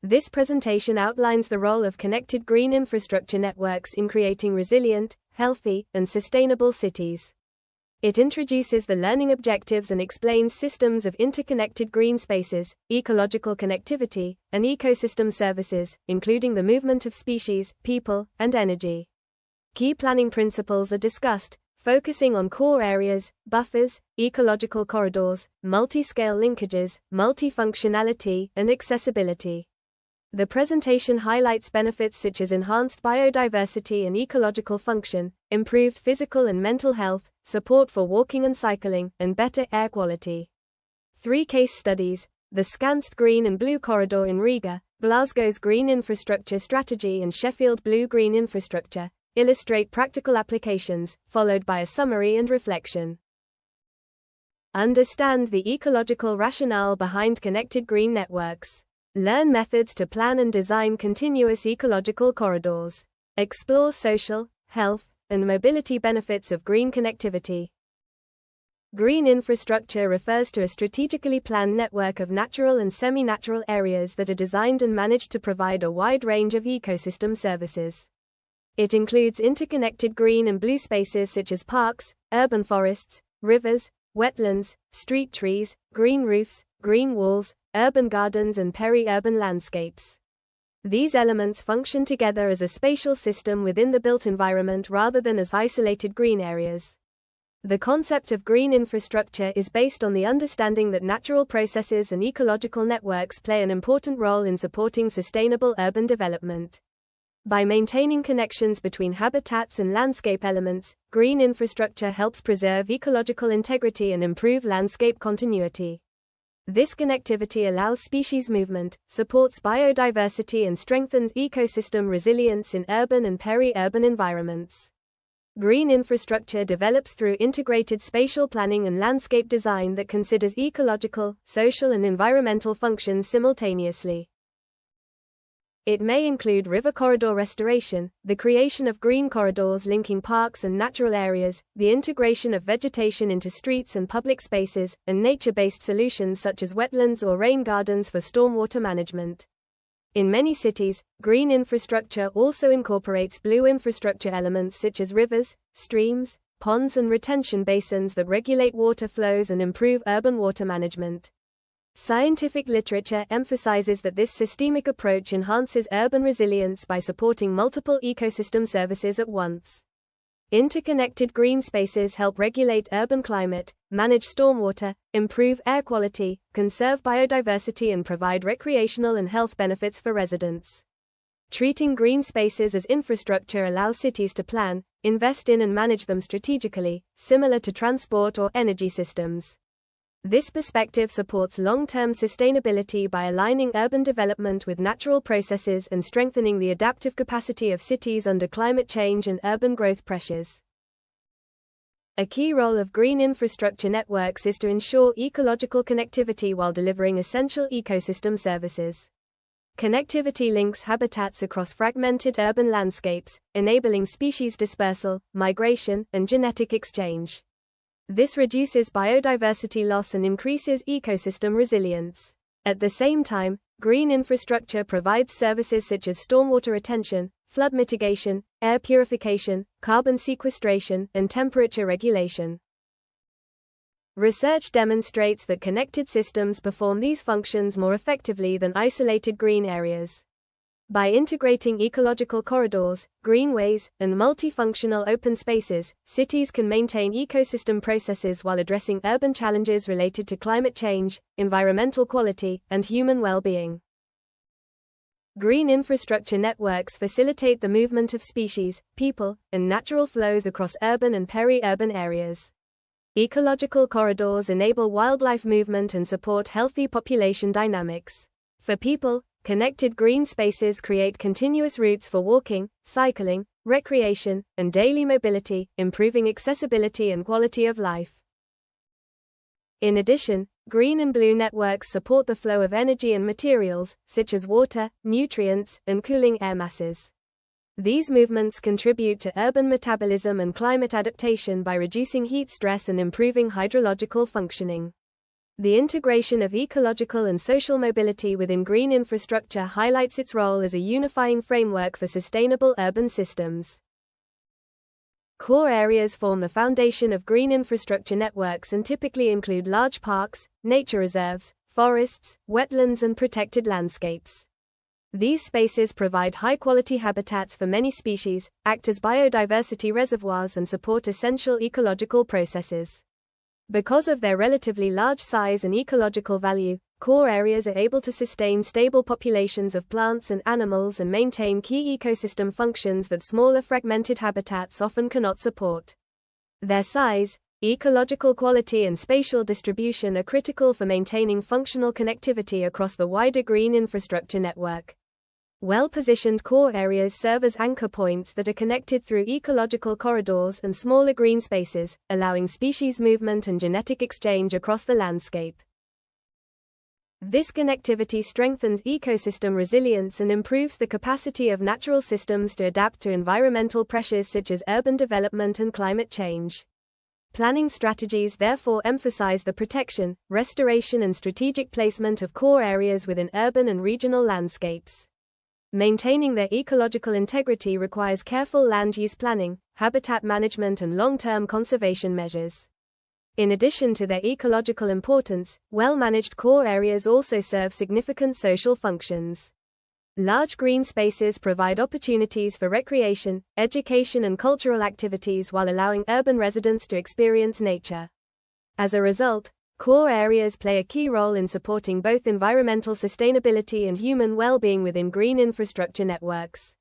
This presentation outlines the role of connected green infrastructure networks in creating resilient, healthy, and sustainable cities. It introduces the learning objectives and explains systems of interconnected green spaces, ecological connectivity, and ecosystem services, including the movement of species, people, and energy. Key planning principles are discussed, focusing on core areas, buffers, ecological corridors, multi-scale linkages, multifunctionality, and accessibility. The presentation highlights benefits such as enhanced biodiversity and ecological function, improved physical and mental health, support for walking and cycling, and better air quality. 3 case studies: the Skanst Green and Blue Corridor in Riga, Glasgow's Green Infrastructure Strategy, and Sheffield Blue Green Infrastructure, illustrate practical applications, followed by a summary and reflection. Understand the ecological rationale behind connected green networks. Learn methods to plan and design continuous ecological corridors. Explore social, health, and mobility benefits of green connectivity. Green infrastructure refers to a strategically planned network of natural and semi-natural areas that are designed and managed to provide a wide range of ecosystem services. It includes interconnected green and blue spaces such as parks, urban forests, rivers, wetlands, street trees, green roofs, green walls, urban gardens, and peri-urban landscapes. These elements function together as a spatial system within the built environment rather than as isolated green areas. The concept of green infrastructure is based on the understanding that natural processes and ecological networks play an important role in supporting sustainable urban development. By maintaining connections between habitats and landscape elements, green infrastructure helps preserve ecological integrity and improve landscape continuity. This connectivity allows species movement, supports biodiversity, and strengthens ecosystem resilience in urban and peri-urban environments. Green infrastructure develops through integrated spatial planning and landscape design that considers ecological, social, and environmental functions simultaneously. It may include river corridor restoration, the creation of green corridors linking parks and natural areas, the integration of vegetation into streets and public spaces, and nature-based solutions such as wetlands or rain gardens for stormwater management. In many cities, green infrastructure also incorporates blue infrastructure elements such as rivers, streams, ponds, and retention basins that regulate water flows and improve urban water management. Scientific literature emphasizes that this systemic approach enhances urban resilience by supporting multiple ecosystem services at once. Interconnected green spaces help regulate urban climate, manage stormwater, improve air quality, conserve biodiversity, and provide recreational and health benefits for residents. Treating green spaces as infrastructure allows cities to plan, invest in, and manage them strategically, similar to transport or energy systems. This perspective supports long-term sustainability by aligning urban development with natural processes and strengthening the adaptive capacity of cities under climate change and urban growth pressures. A key role of green infrastructure networks is to ensure ecological connectivity while delivering essential ecosystem services. Connectivity links habitats across fragmented urban landscapes, enabling species dispersal, migration, and genetic exchange. This reduces biodiversity loss and increases ecosystem resilience. At the same time, green infrastructure provides services such as stormwater retention, flood mitigation, air purification, carbon sequestration, and temperature regulation. Research demonstrates that connected systems perform these functions more effectively than isolated green areas. By integrating ecological corridors, greenways, and multifunctional open spaces, cities can maintain ecosystem processes while addressing urban challenges related to climate change, environmental quality, and human well-being. Green infrastructure networks facilitate the movement of species, people, and natural flows across urban and peri-urban areas. Ecological corridors enable wildlife movement and support healthy population dynamics. For people, connected green spaces create continuous routes for walking, cycling, recreation, and daily mobility, improving accessibility and quality of life. In addition, green and blue networks support the flow of energy and materials, such as water, nutrients, and cooling air masses. These movements contribute to urban metabolism and climate adaptation by reducing heat stress and improving hydrological functioning. The integration of ecological and social mobility within green infrastructure highlights its role as a unifying framework for sustainable urban systems. Core areas form the foundation of green infrastructure networks and typically include large parks, nature reserves, forests, wetlands, and protected landscapes. These spaces provide high-quality habitats for many species, act as biodiversity reservoirs, and support essential ecological processes. Because of their relatively large size and ecological value, core areas are able to sustain stable populations of plants and animals and maintain key ecosystem functions that smaller fragmented habitats often cannot support. Their size, ecological quality, and spatial distribution are critical for maintaining functional connectivity across the wider green infrastructure network. Well-positioned core areas serve as anchor points that are connected through ecological corridors and smaller green spaces, allowing species movement and genetic exchange across the landscape. This connectivity strengthens ecosystem resilience and improves the capacity of natural systems to adapt to environmental pressures such as urban development and climate change. Planning strategies therefore emphasize the protection, restoration, and strategic placement of core areas within urban and regional landscapes. Maintaining their ecological integrity requires careful land use planning, habitat management, and long-term conservation measures. In addition to their ecological importance, well-managed core areas also serve significant social functions. Large green spaces provide opportunities for recreation, education, and cultural activities while allowing urban residents to experience nature. As a result, core areas play a key role in supporting both environmental sustainability and human well-being within green infrastructure networks.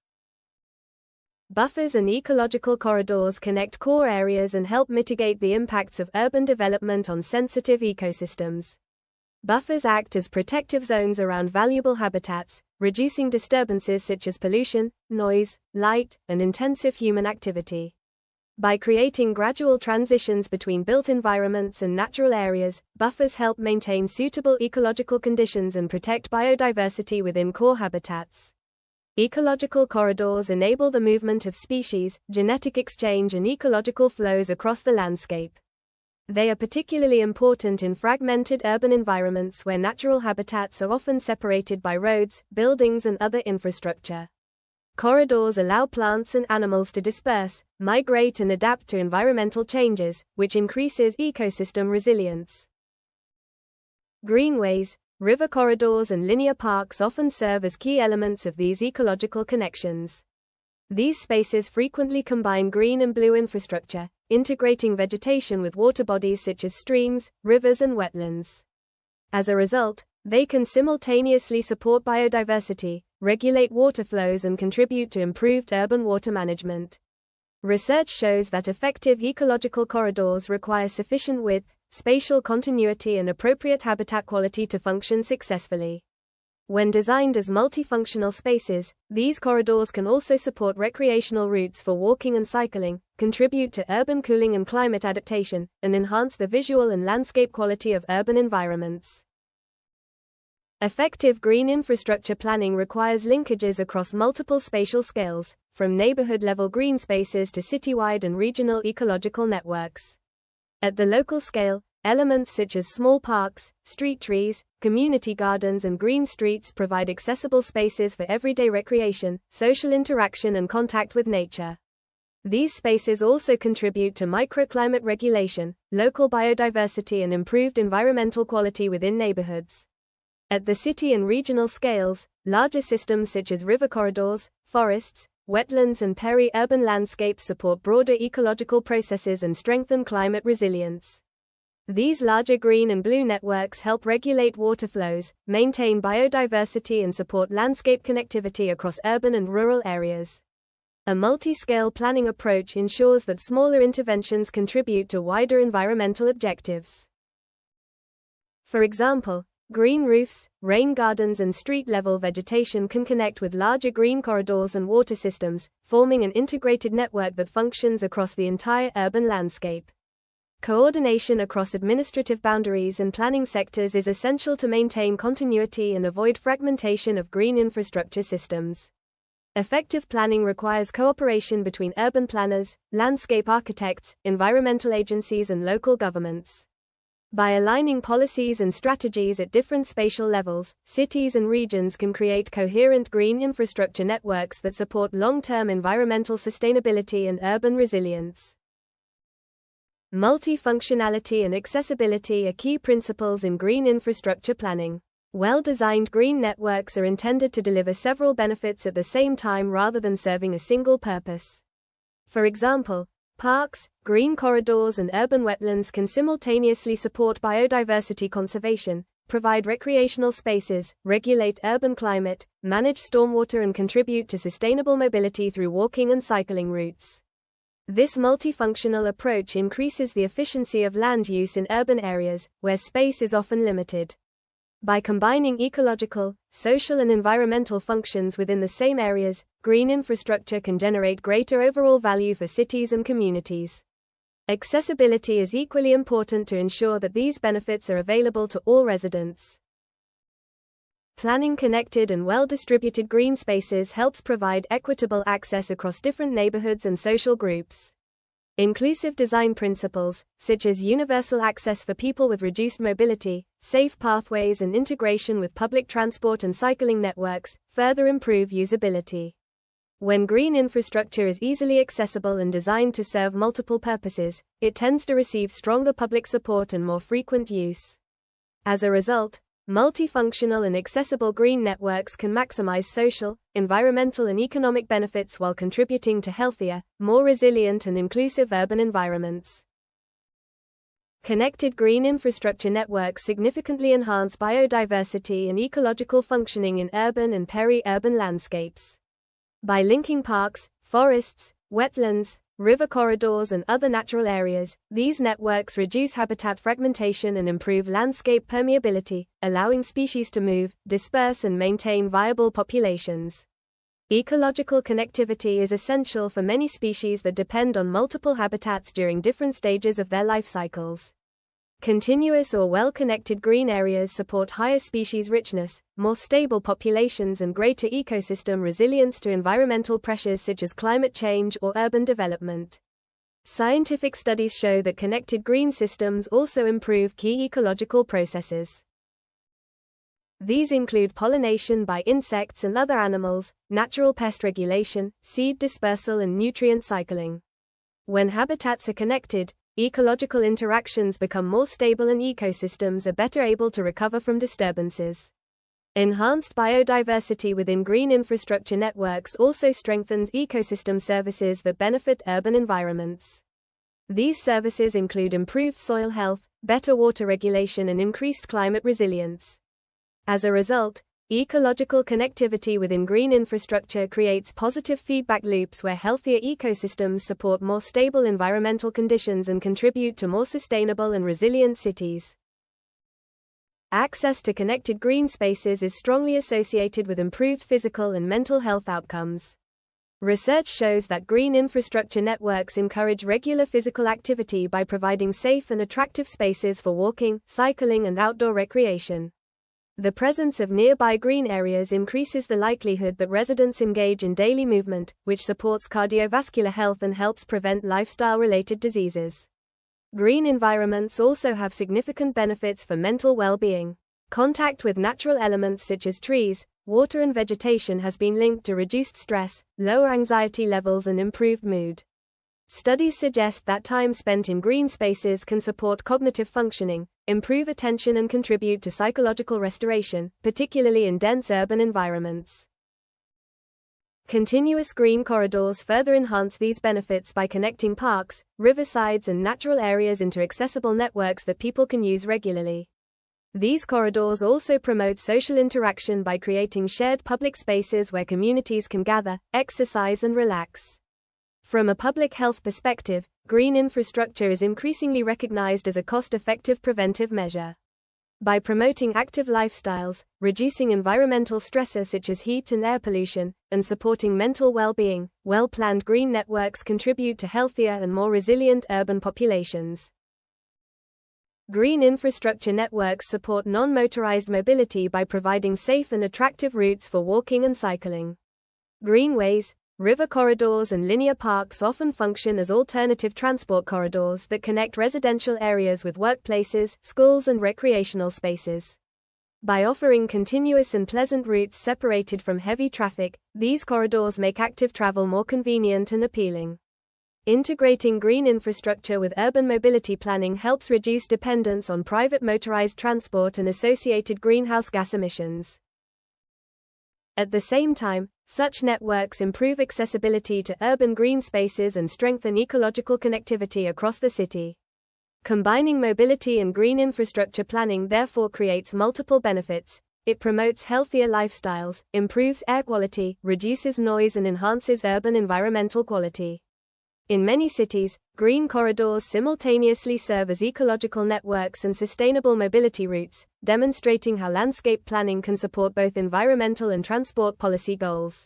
Buffers and ecological corridors connect core areas and help mitigate the impacts of urban development on sensitive ecosystems. Buffers act as protective zones around valuable habitats, reducing disturbances such as pollution, noise, light, and intensive human activity. By creating gradual transitions between built environments and natural areas, buffers help maintain suitable ecological conditions and protect biodiversity within core habitats. Ecological corridors enable the movement of species, genetic exchange, and ecological flows across the landscape. They are particularly important in fragmented urban environments where natural habitats are often separated by roads, buildings, and other infrastructure. Corridors allow plants and animals to disperse, migrate, and adapt to environmental changes, which increases ecosystem resilience. Greenways, river corridors, and linear parks often serve as key elements of these ecological connections. These spaces frequently combine green and blue infrastructure, integrating vegetation with water bodies such as streams, rivers, and wetlands. As a result, they can simultaneously support biodiversity, regulate water flows, and contribute to improved urban water management. Research shows that effective ecological corridors require sufficient width, spatial continuity, and appropriate habitat quality to function successfully. When designed as multifunctional spaces, these corridors can also support recreational routes for walking and cycling, contribute to urban cooling and climate adaptation, and enhance the visual and landscape quality of urban environments. Effective green infrastructure planning requires linkages across multiple spatial scales, from neighborhood-level green spaces to citywide and regional ecological networks. At the local scale, elements such as small parks, street trees, community gardens, and green streets provide accessible spaces for everyday recreation, social interaction, and contact with nature. These spaces also contribute to microclimate regulation, local biodiversity, and improved environmental quality within neighborhoods. At the city and regional scales, larger systems such as river corridors, forests, wetlands, and peri-urban landscapes support broader ecological processes and strengthen climate resilience. These larger green and blue networks help regulate water flows, maintain biodiversity, and support landscape connectivity across urban and rural areas. A multi-scale planning approach ensures that smaller interventions contribute to wider environmental objectives. For example, green roofs, rain gardens, and street-level vegetation can connect with larger green corridors and water systems, forming an integrated network that functions across the entire urban landscape. Coordination across administrative boundaries and planning sectors is essential to maintain continuity and avoid fragmentation of green infrastructure systems. Effective planning requires cooperation between urban planners, landscape architects, environmental agencies, and local governments. By aligning policies and strategies at different spatial levels, cities and regions can create coherent green infrastructure networks that support long-term environmental sustainability and urban resilience. Multifunctionality and accessibility are key principles in green infrastructure planning. Well-designed green networks are intended to deliver several benefits at the same time rather than serving a single purpose. For example, parks, green corridors and urban wetlands can simultaneously support biodiversity conservation, provide recreational spaces, regulate urban climate, manage stormwater and contribute to sustainable mobility through walking and cycling routes. This multifunctional approach increases the efficiency of land use in urban areas, where space is often limited. By combining ecological, social and environmental functions within the same areas, green infrastructure can generate greater overall value for cities and communities. Accessibility is equally important to ensure that these benefits are available to all residents. Planning connected and well-distributed green spaces helps provide equitable access across different neighborhoods and social groups. Inclusive design principles, such as universal access for people with reduced mobility, safe pathways and integration with public transport and cycling networks, further improve usability. When green infrastructure is easily accessible and designed to serve multiple purposes, it tends to receive stronger public support and more frequent use. As a result, multifunctional and accessible green networks can maximize social, environmental and economic benefits while contributing to healthier, more resilient and inclusive urban environments. Connected green infrastructure networks significantly enhance biodiversity and ecological functioning in urban and peri-urban landscapes. By linking parks, forests, wetlands, river corridors and other natural areas, these networks reduce habitat fragmentation and improve landscape permeability, allowing species to move, disperse and maintain viable populations. Ecological connectivity is essential for many species that depend on multiple habitats during different stages of their life cycles. Continuous or well-connected green areas support higher species richness, more stable populations and greater ecosystem resilience to environmental pressures such as climate change or urban development. Scientific studies show that connected green systems also improve key ecological processes. These include pollination by insects and other animals, natural pest regulation, seed dispersal and nutrient cycling. When habitats are connected, ecological interactions become more stable and ecosystems are better able to recover from disturbances. Enhanced biodiversity within green infrastructure networks also strengthens ecosystem services that benefit urban environments. These services include improved soil health, better water regulation and increased climate resilience. As a result, ecological connectivity within green infrastructure creates positive feedback loops where healthier ecosystems support more stable environmental conditions and contribute to more sustainable and resilient cities. Access to connected green spaces is strongly associated with improved physical and mental health outcomes. Research shows that green infrastructure networks encourage regular physical activity by providing safe and attractive spaces for walking, cycling, and outdoor recreation. The presence of nearby green areas increases the likelihood that residents engage in daily movement, which supports cardiovascular health and helps prevent lifestyle-related diseases. Green environments also have significant benefits for mental well-being. Contact with natural elements such as trees, water and vegetation has been linked to reduced stress, lower anxiety levels and improved mood. Studies suggest that time spent in green spaces can support cognitive functioning, improve attention and contribute to psychological restoration, particularly in dense urban environments. Continuous green corridors further enhance these benefits by connecting parks, riversides and natural areas into accessible networks that people can use regularly. These corridors also promote social interaction by creating shared public spaces where communities can gather, exercise and relax. From a public health perspective, green infrastructure is increasingly recognized as a cost-effective preventive measure. By promoting active lifestyles, reducing environmental stressors such as heat and air pollution, and supporting mental well-being, well-planned green networks contribute to healthier and more resilient urban populations. Green infrastructure networks support non-motorized mobility by providing safe and attractive routes for walking and cycling. Greenways, River corridors and linear parks often function as alternative transport corridors that connect residential areas with workplaces, schools, and recreational spaces. By offering continuous and pleasant routes separated from heavy traffic, these corridors make active travel more convenient and appealing. Integrating green infrastructure with urban mobility planning helps reduce dependence on private motorized transport and associated greenhouse gas emissions. At the same time, such networks improve accessibility to urban green spaces and strengthen ecological connectivity across the city. Combining mobility and green infrastructure planning therefore creates multiple benefits. It promotes healthier lifestyles, improves air quality, reduces noise, and enhances urban environmental quality. In many cities, green corridors simultaneously serve as ecological networks and sustainable mobility routes, demonstrating how landscape planning can support both environmental and transport policy goals.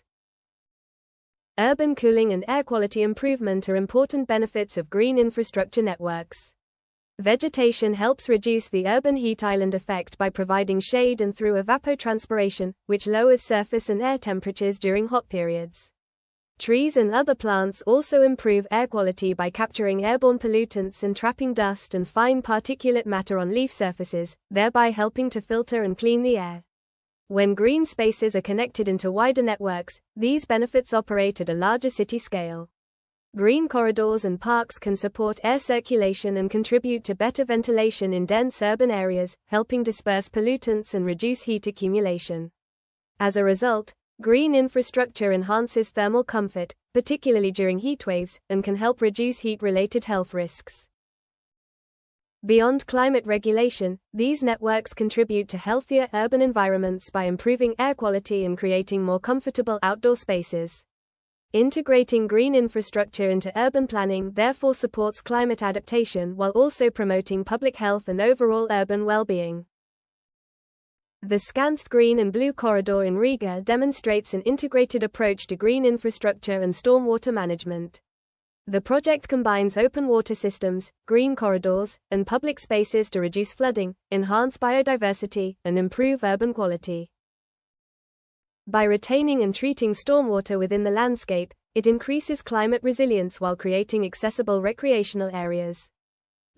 Urban cooling and air quality improvement are important benefits of green infrastructure networks. Vegetation helps reduce the urban heat island effect by providing shade and through evapotranspiration, which lowers surface and air temperatures during hot periods. Trees and other plants also improve air quality by capturing airborne pollutants and trapping dust and fine particulate matter on leaf surfaces, thereby helping to filter and clean the air. When green spaces are connected into wider networks, these benefits operate at a larger city scale. Green corridors and parks can support air circulation and contribute to better ventilation in dense urban areas, helping disperse pollutants and reduce heat accumulation. As a result, green infrastructure enhances thermal comfort, particularly during heatwaves, and can help reduce heat-related health risks. Beyond climate regulation, these networks contribute to healthier urban environments by improving air quality and creating more comfortable outdoor spaces. Integrating green infrastructure into urban planning therefore supports climate adaptation while also promoting public health and overall urban well-being. The Skanst Green and Blue Corridor in Riga demonstrates an integrated approach to green infrastructure and stormwater management. The project combines open water systems, green corridors, and public spaces to reduce flooding, enhance biodiversity, and improve urban quality. By retaining and treating stormwater within the landscape, it increases climate resilience while creating accessible recreational areas.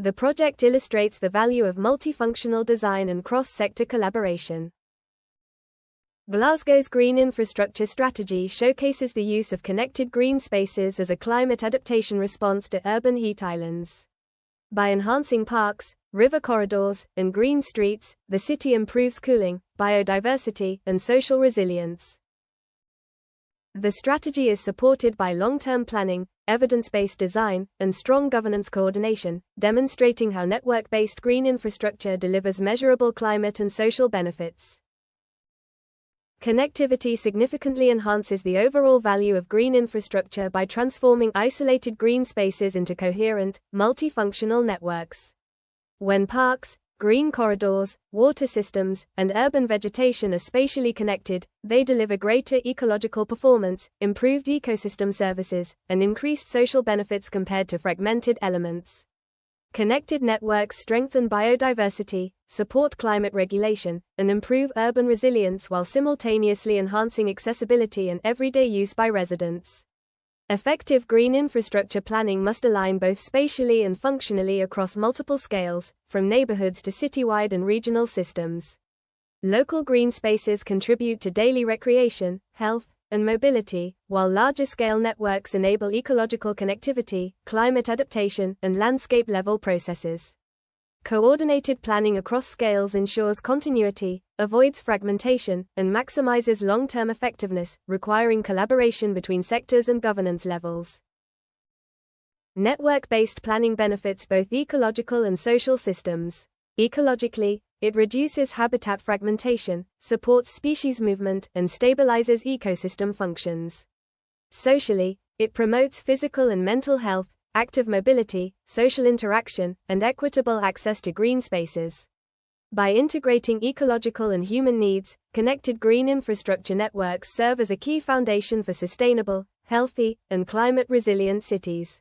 The project illustrates the value of multifunctional design and cross-sector collaboration. Glasgow's green infrastructure strategy showcases the use of connected green spaces as a climate adaptation response to urban heat islands. By enhancing parks, river corridors, and green streets, the city improves cooling, biodiversity, and social resilience. The strategy is supported by long-term planning, evidence-based design, and strong governance coordination, demonstrating how network-based green infrastructure delivers measurable climate and social benefits. Connectivity significantly enhances the overall value of green infrastructure by transforming isolated green spaces into coherent, multifunctional networks. When parks, green corridors, water systems, and urban vegetation are spatially connected, they deliver greater ecological performance, improved ecosystem services, and increased social benefits compared to fragmented elements. Connected networks strengthen biodiversity, support climate regulation, and improve urban resilience while simultaneously enhancing accessibility and everyday use by residents. Effective green infrastructure planning must align both spatially and functionally across multiple scales, from neighborhoods to citywide and regional systems. Local green spaces contribute to daily recreation, health, and mobility, while larger-scale networks enable ecological connectivity, climate adaptation, and landscape-level processes. Coordinated planning across scales ensures continuity, avoids fragmentation, and maximizes long-term effectiveness, requiring collaboration between sectors and governance levels. Network-based planning benefits both ecological and social systems. Ecologically, it reduces habitat fragmentation, supports species movement, and stabilizes ecosystem functions. Socially, it promotes physical and mental health, active mobility, social interaction, and equitable access to green spaces. By integrating ecological and human needs, connected green infrastructure networks serve as a key foundation for sustainable, healthy, and climate-resilient cities.